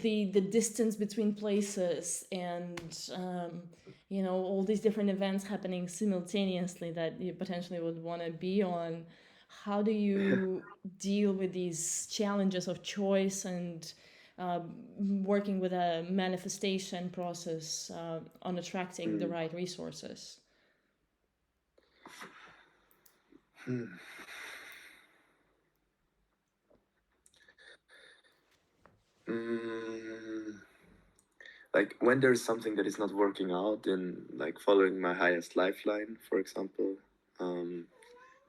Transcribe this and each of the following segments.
the distance between places, and all these different events happening simultaneously that you potentially would want to be on. How do you deal with these challenges of choice and working with a manifestation process on attracting the Mm. right resources? Hmm. Mm. Like when there's something that is not working out in like following my highest lifeline, for example, um,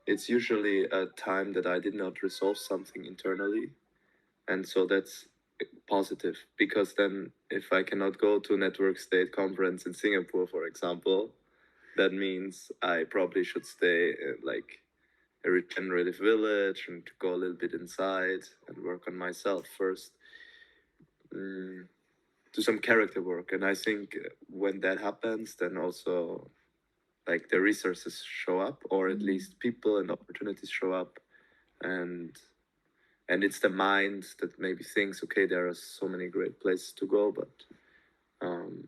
it's usually a time that I did not resolve something internally. And so that's positive because then if I cannot go to a network state conference in Singapore, for example, that means I probably should stay in like a regenerative village and to go a little bit inside and work on myself first. Mm, do some character work. And I think when that happens, then also like the resources show up, or at least people and opportunities show up. And it's the mind that maybe thinks, okay, there are so many great places to go, but um,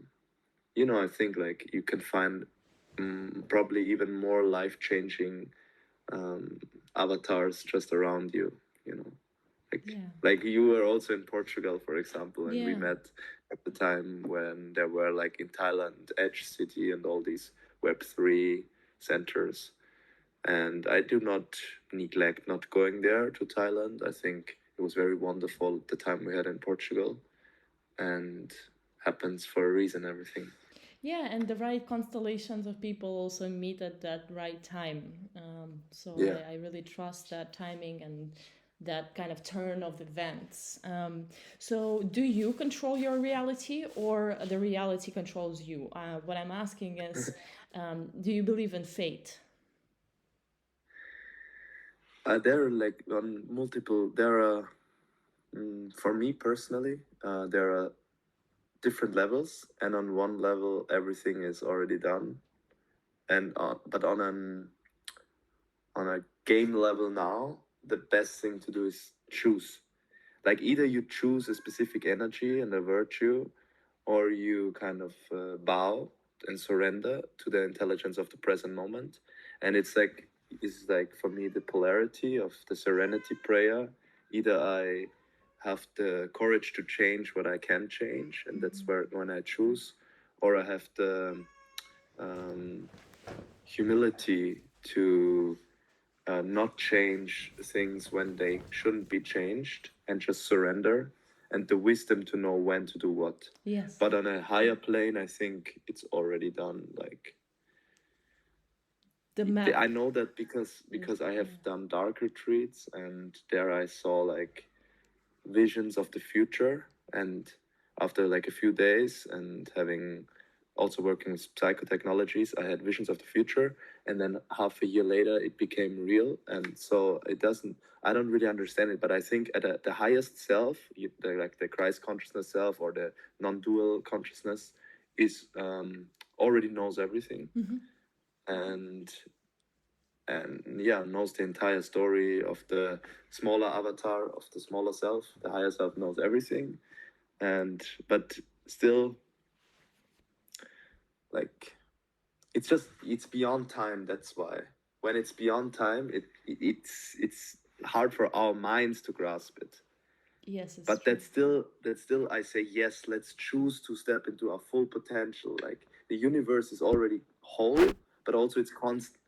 I think like you can find probably even more life changing um, avatars just around you. You know, like Yeah. like you were also in Portugal, for example, and we Yeah. met at the time when there were like in Thailand, Edge City, and all these Web3 centers. And I do not neglect not going there to Thailand. I think it was very wonderful the time we had in Portugal, and happens for a reason. Everything. Yeah, and the right constellations of people also meet at that right time. So Yeah. I really trust that timing and that kind of turn of events. So, do you control your reality, or the reality controls you? What I'm asking is, do you believe in fate? There are like on multiple. There are for me personally, there are different levels, and on one level everything is already done, and but on a game level now, the best thing to do is choose. Like either you choose a specific energy and a virtue, or you kind of bow and surrender to the intelligence of the present moment. And it's like for me the polarity of the serenity prayer. Either I have the courage to change what I can change, and that's where when I choose, or I have the um, humility to not change things when they shouldn't be changed and just surrender, and the wisdom to know when to do what. Yes. But on a higher plane, I think it's already done. Like The map. I know that because I have Yeah. done dark retreats, and there I saw like visions of the future. And after like a few days and having also working with psychotechnologies, I had visions of the future. And then half a year later, it became real. And so I don't really understand it, but I think at the highest self, like the Christ consciousness self or the non dual consciousness, is already knows everything. And yeah, knows the entire story of the smaller avatar of the smaller self. The higher self knows everything, and but still, like it's beyond time. That's why when it's beyond time, it's hard for our minds to grasp it. Yes, it's But true. that's still I say yes. Let's choose to step into our full potential. Like the universe is already whole, but also it's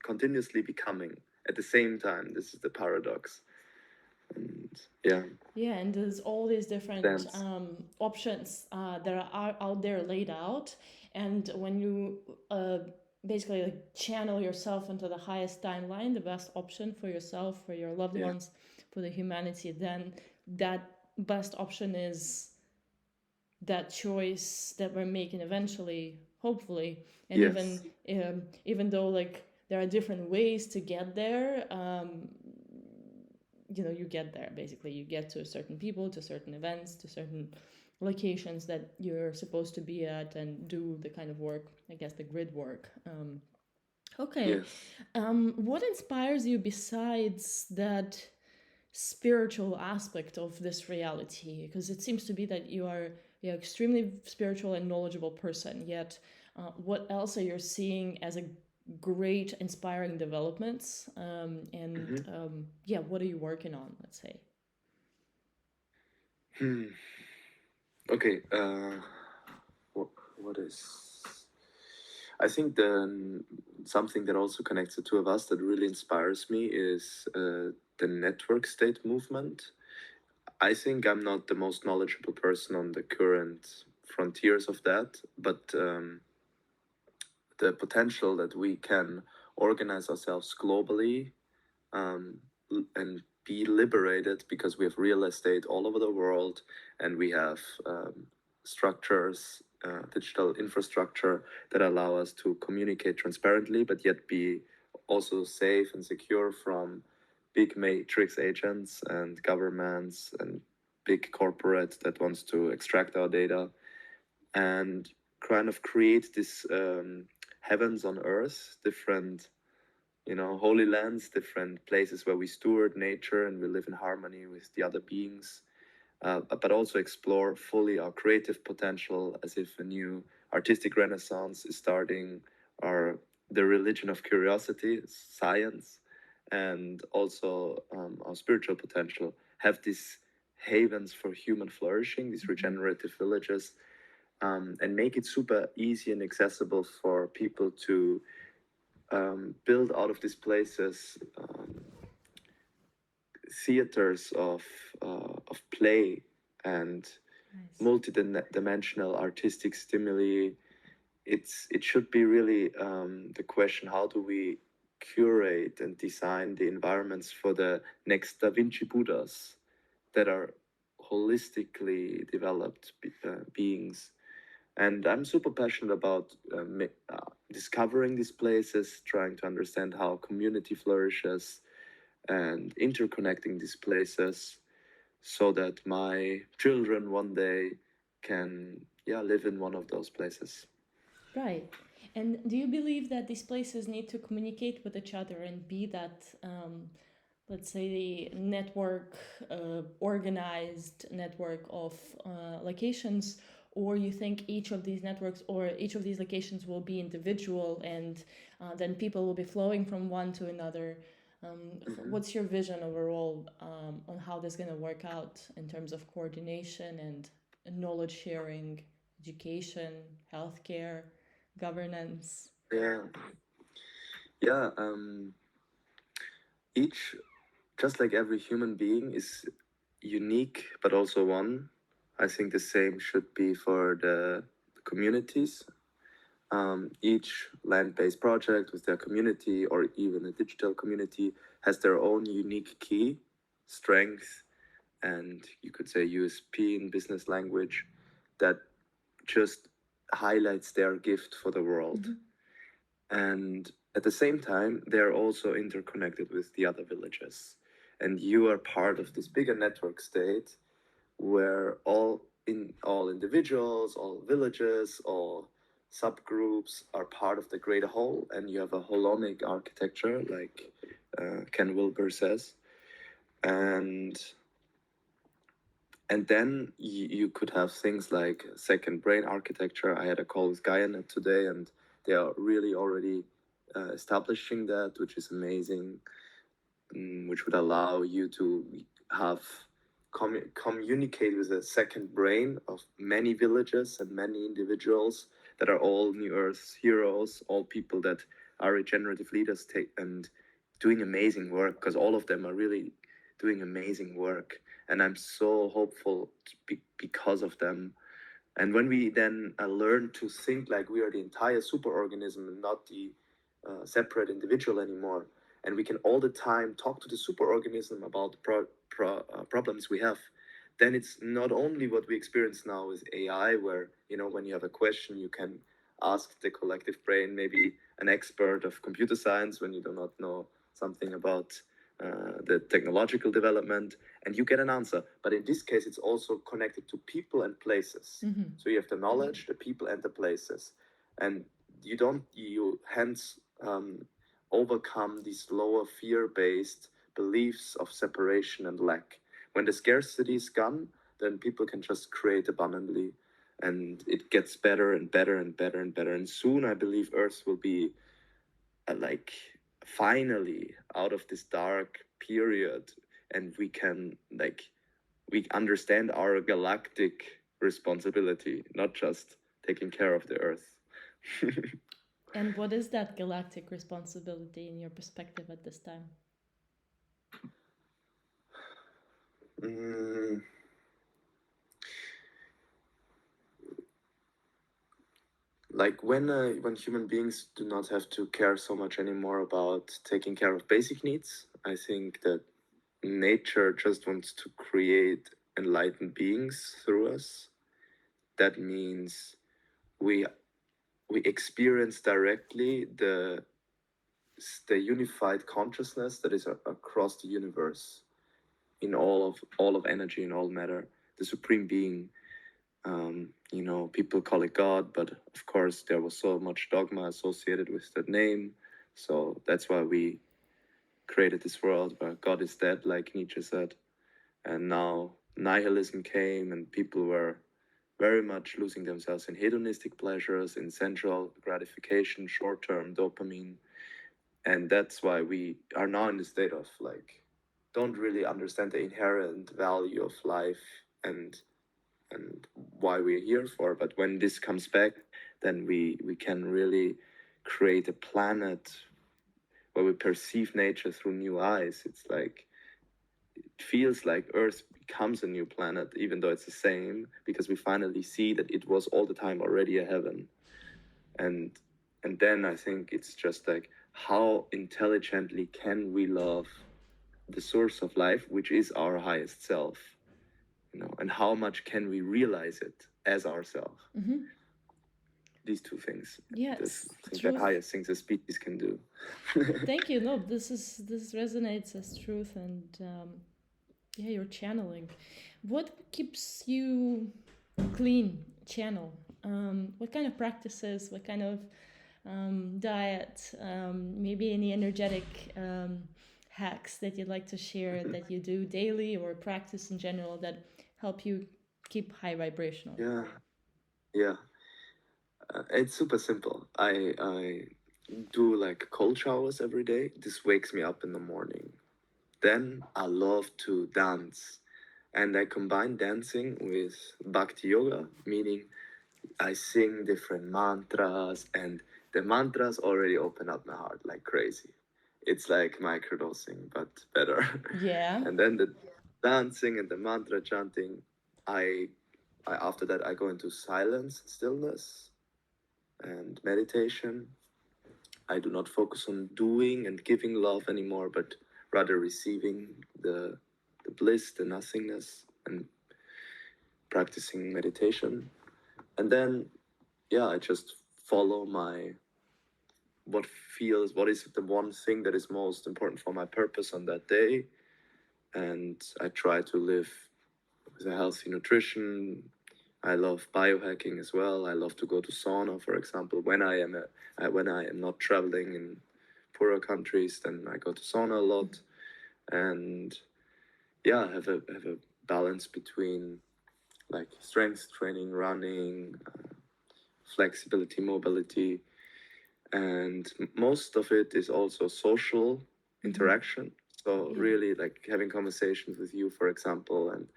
continuously becoming at the same time. This is the paradox. And yeah, Yeah, and there's all these different dance. options that are out there laid out. And when you basically like channel yourself into the highest timeline, the best option for yourself, for your loved Yeah. ones, for the humanity, then that best option is that choice that we're making eventually, hopefully. And Yes. even though like there are different ways to get there, you get there. Basically you get to certain people, to certain events, to certain locations that you're supposed to be at and do the kind of work, I guess, the grid work. Okay. Yes. What inspires you besides that spiritual aspect of this reality, because it seems to be that you're extremely spiritual and knowledgeable person, yet what else are you seeing as a great inspiring developments, and yeah, what are you working on, let's say? Hmm. Okay. What is? I think something that also connects the two of us that really inspires me is the network state movement. I think I'm not the most knowledgeable person on the current frontiers of that, but the potential that we can organize ourselves globally, um, and be liberated because we have real estate all over the world, and we have structures, digital infrastructure that allow us to communicate transparently, but yet be also safe and secure from big matrix agents and governments and big corporate that wants to extract our data, and kind of create this heavens on earth, different, holy lands, different places where we steward nature and we live in harmony with the other beings, but also explore fully our creative potential as if a new artistic renaissance is starting, our the religion of curiosity, science, and also our spiritual potential. Have these havens for human flourishing, these regenerative villages, and make it super easy and accessible for people to build out of these places theaters of play and Nice. multi-dimensional artistic stimuli. It should be really the question: how do we curate and design the environments for the next Da Vinci Buddhas that are holistically developed beings? And I'm super passionate about discovering these places, trying to understand how community flourishes, and interconnecting these places so that my children one day can, yeah, live in one of those places. Right. And do you believe that these places need to communicate with each other and be that, let's say, the network, organized network of locations, or you think each of these networks or each of these locations will be individual, and then people will be flowing from one to another? What's your vision overall on how this is going to work out in terms of coordination and knowledge sharing, education, healthcare, governance? Yeah, yeah. Each, just like every human being, is unique but also one. I think the same should be for the communities. Each land-based project with their community or even a digital community has their own unique key, strength, and you could say USP in business language that just highlights their gift for the world. And at the same time, they're also interconnected with the other villages. And you are part of this bigger network state where all individuals, all villages, all subgroups are part of the greater whole, and you have a holonic architecture, like Ken Wilber says, and then you could have things like second brain architecture. I had a call with Guyana today, and they are really already establishing that, which is amazing, which would allow you to have communicate with a second brain of many villages and many individuals that are all New Earth's heroes, all people that are regenerative leaders and doing amazing work, because all of them are really doing amazing work. And I'm so hopeful because of them. And when we then learn to think like we are the entire superorganism and not the separate individual anymore, and we can all the time talk to the superorganism about the problems we have, then it's not only what we experience now with AI, where, when you have a question, you can ask the collective brain, maybe an expert of computer science, when you do not know something about the technological development, and you get an answer. But in this case, it's also connected to people and places. So you have the knowledge, the people, and the places, and you hence overcome these lower fear-based beliefs of separation and lack. When the scarcity is gone, then people can just create abundantly, and it gets better and better and better and better. And soon, I believe Earth will be like finally out of this dark period, and we can we understand our galactic responsibility, not just taking care of the Earth. And what is that galactic responsibility in your perspective at this time? Like when human beings do not have to care so much anymore about taking care of basic needs, I think that nature just wants to create enlightened beings through us. That means we we experience directly the unified consciousness that is across the universe, in all of energy and all matter, the supreme being. People call it God, but of course there was so much dogma associated with that name, so that's why we created this world where God is dead, like Nietzsche said. And now nihilism came, and people were very much losing themselves in hedonistic pleasures, in sensual gratification, short-term dopamine. And that's why we are now in the state of don't really understand the inherent value of life and why we're here for. But when this comes back, then we can really create a planet where we perceive nature through new eyes. It feels like Earth becomes a new planet, even though it's the same, because we finally see that it was all the time already a heaven. And then I think it's just like, how intelligently can we love the source of life, which is our highest self, and how much can we realize it as ourselves? These two things. Yes, I think the highest things a species can do. Thank you. No, this resonates as truth, and yeah, you're channeling. What keeps you clean channel? What kind of practices? What kind of diet? Maybe any energetic hacks that you'd like to share that you do daily or practice in general that help you keep high vibrational? Yeah. It's super simple. I do like cold showers every day. This wakes me up in the morning. Then I love to dance, and I combine dancing with bhakti yoga, meaning I sing different mantras, and the mantras already open up my heart like crazy. It's like microdosing, but better. Yeah. And then the dancing and the mantra chanting, I after that I go into silence, stillness, and meditation. I do not focus on doing and giving love anymore, but rather receiving the bliss, the nothingness, and practicing meditation. And then, yeah, I just follow what is the one thing that is most important for my purpose on that day. And I try to live with a healthy nutrition. I love biohacking as well. I love to go to sauna, for example. When I am not traveling in poorer countries, then I go to sauna a lot. And yeah, have a balance between like strength training, running, flexibility, mobility, and most of it is also social interaction. So really, like having conversations with you, for example, and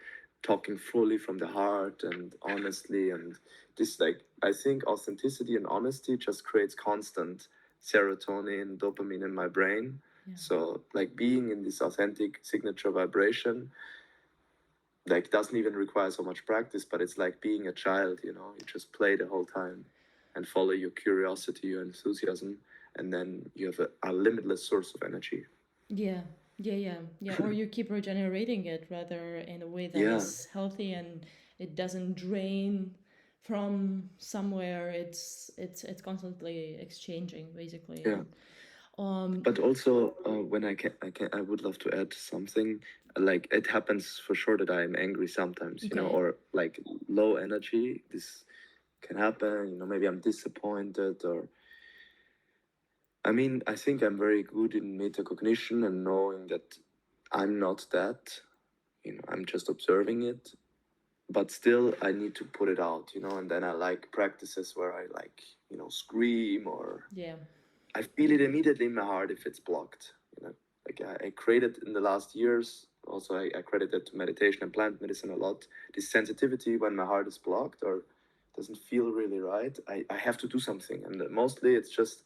talking fully from the heart and honestly, and this, like, I think authenticity and honesty just creates constant serotonin, dopamine in my brain. So like being in this authentic signature vibration, like, doesn't even require so much practice, but it's like being a child, you just play the whole time and follow your curiosity, your enthusiasm, and then you have a limitless source of energy. Yeah. Or you keep regenerating it rather in a way that is healthy and it doesn't drain from somewhere. It's constantly exchanging, basically. Yeah. But also, when I would love to add something. Like, it happens for sure that I am angry sometimes, or like low energy. This can happen. Maybe I'm disappointed, or I mean, I think I'm very good in metacognition and knowing that I'm not that, I'm just observing it, but still I need to put it out, and then I like practices where I like, scream, or Yeah. I feel it immediately in my heart if it's blocked. Like I created in the last years. Also, I credit it to meditation and plant medicine a lot. This sensitivity when my heart is blocked or doesn't feel really right, I have to do something, and mostly it's just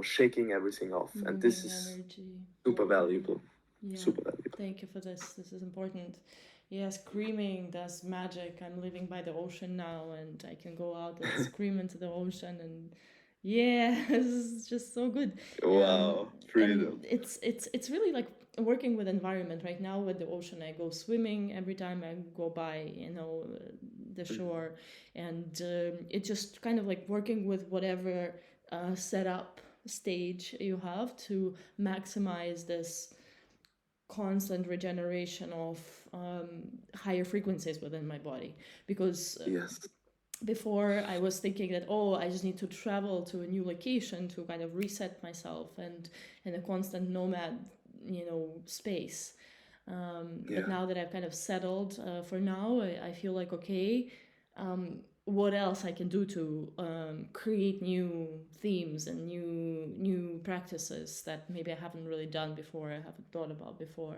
shaking everything off, and this Moving is energy. super valuable. Yeah. Super valuable. Thank you for this. This is important. Yeah, screaming does magic. I'm living by the ocean now and I can go out and scream into the ocean, and yeah, it's just so good. Wow, freedom. And it's really like working with environment right now with the ocean. I go swimming every time I go by, the shore, and it's just kind of like working with whatever setup stage you have to maximize this constant regeneration of higher frequencies within my body, because Yes. before I was thinking that, oh, I just need to travel to a new location to kind of reset myself, and in a constant nomad space. But Yeah. now that I've kind of settled, for now I feel like, okay, what else I can do to create new themes and new practices that maybe I haven't really done before, I haven't thought about before.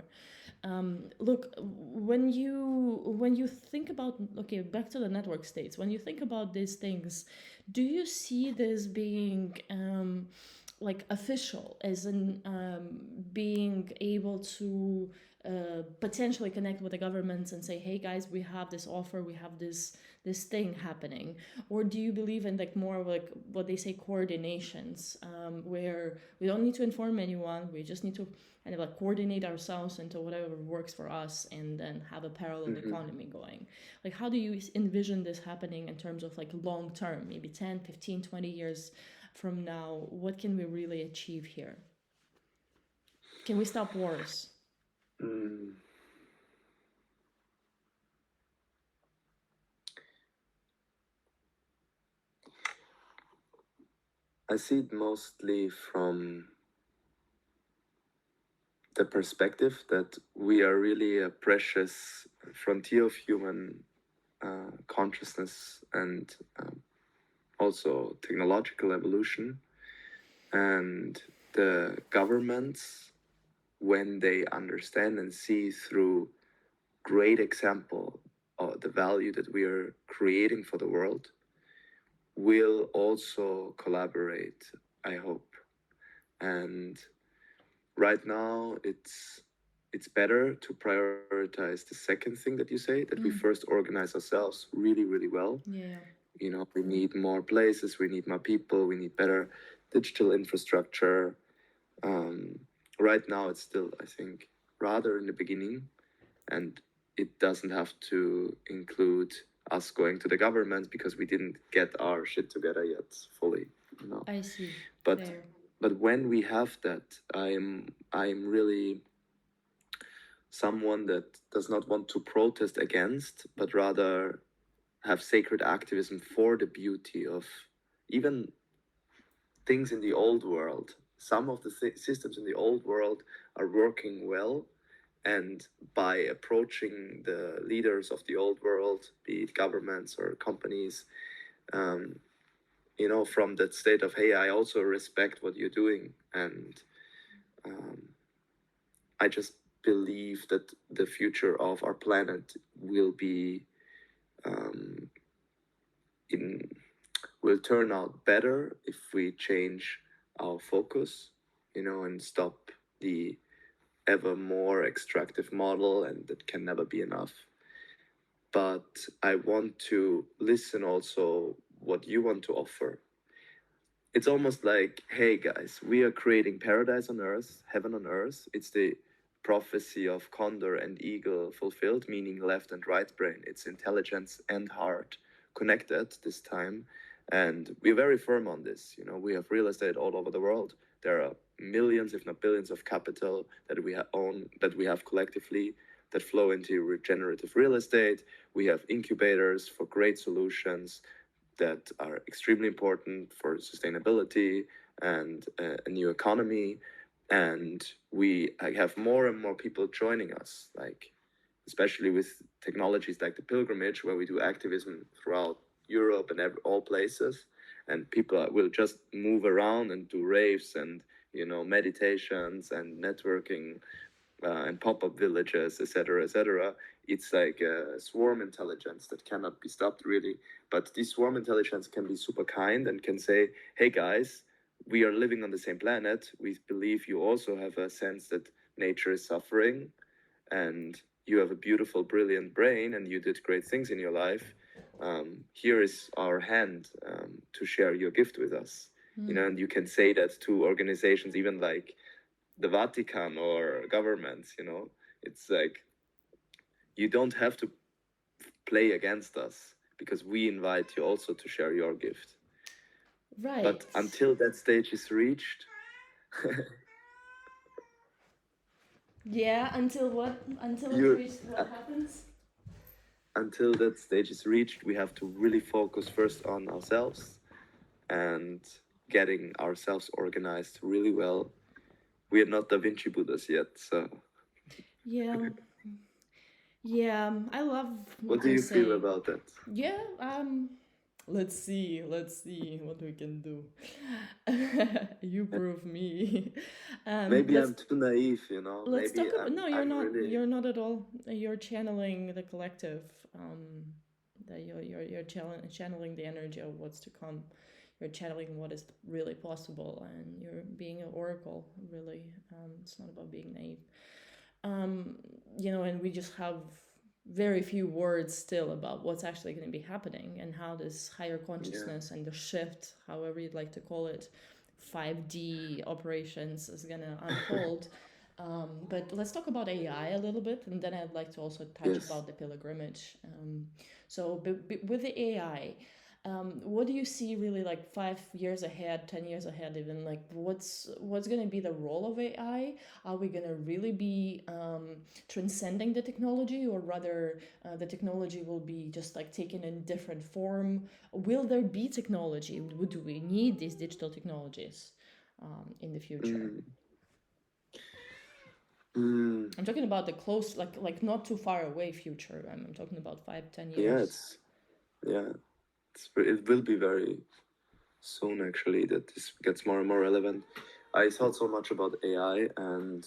Look, when you think about, okay, back to the network states, when you think about these things, do you see this being like official, as in being able to potentially connect with the governments and say, hey guys, we have this offer, we have this thing happening? Or do you believe in like more of like what they say coordinations, where we don't need to inform anyone, we just need to kind of like coordinate ourselves into whatever works for us, and then have a parallel economy going? Like, how do you envision this happening in terms of like long term, maybe 10, 15, 20 years from now? What can we really achieve here? Can we stop wars? Mm. I see it mostly from the perspective that we are really a precious frontier of human consciousness and also technological evolution. And the governments, when they understand and see through great example of the value that we are creating for the world, will also collaborate, I hope. And right now it's better to prioritize the second thing that you say, that we first organize ourselves really, really well. Yeah. We need more places, we need more people, we need better digital infrastructure. Right now it's still, I think, rather in the beginning, and it doesn't have to include us going to the government because we didn't get our shit together yet fully. I see. But Fair. but when we have that, I'm really someone that does not want to protest against, but rather have sacred activism for the beauty of even things in the old world. Some of the systems in the old world are working well, and by approaching the leaders of the old world, be it governments or companies, um, from that state of, hey, I also respect what you're doing, and I just believe that the future of our planet will be um, in will turn out better if we change our focus, and stop the ever more extractive model, and that can never be enough. But I want to listen also what you want to offer. It's almost like, hey guys, we are creating paradise on earth, heaven on earth. It's the prophecy of condor and eagle fulfilled, meaning left and right brain. It's intelligence and heart connected this time. And we're very firm on this. We have real estate all over the world. There are millions, if not billions, of capital that we own, that we have collectively, that flow into regenerative real estate. We have incubators for great solutions that are extremely important for sustainability and a new economy. and we have more and more people joining us, like especially with technologies like the pilgrimage, where we do activism throughout Europe and all places, and people will just move around and do raves and meditations and networking and pop-up villages, etc., etc. It's like a swarm intelligence that cannot be stopped, really. But this swarm intelligence can be super kind and can say, "Hey guys, we are living on the same planet. We believe you also have a sense that nature is suffering, and you have a beautiful, brilliant brain, and you did great things in your life. Here is our hand to share your gift with us." And you can say that to organizations, even like the Vatican or governments. It's like, you don't have to play against us, because we invite you also to share your gift. Right. But until that stage is reached, yeah, until what? Until it's reached, what happens? until that stage is reached, we have to really focus first on ourselves and getting ourselves organized really well. We are not Da Vinci Buddhas yet, so. Yeah. Yeah, I love what do you feel about that? Yeah, let's see what we can do. You prove me. Maybe I'm too naive, Let's Maybe talk about. No, you're I'm not. really... You're not at all. You're channeling the collective. That you're channeling the energy of what's to come. You're channeling what is really possible, and you're being an oracle. Really, it's not about being naive. And we just have very few words still about what's actually going to be happening and how this higher consciousness and the shift, however you'd like to call it, 5D operations is going to unfold. But let's talk about AI a little bit, and then I'd like to also touch about the pilgrimage. So with the AI, what do you see really like 5 years ahead, 10 years ahead, even like what's going to be the role of AI? Are we going to really be transcending the technology, or rather the technology will be just like taken in different form? Will there be technology? Do we need these digital technologies in the future? I'm talking about the close, like not too far away future. I'm talking about 5-10 years. It will be very soon, actually, that this gets more and more relevant. I thought so much about AI, and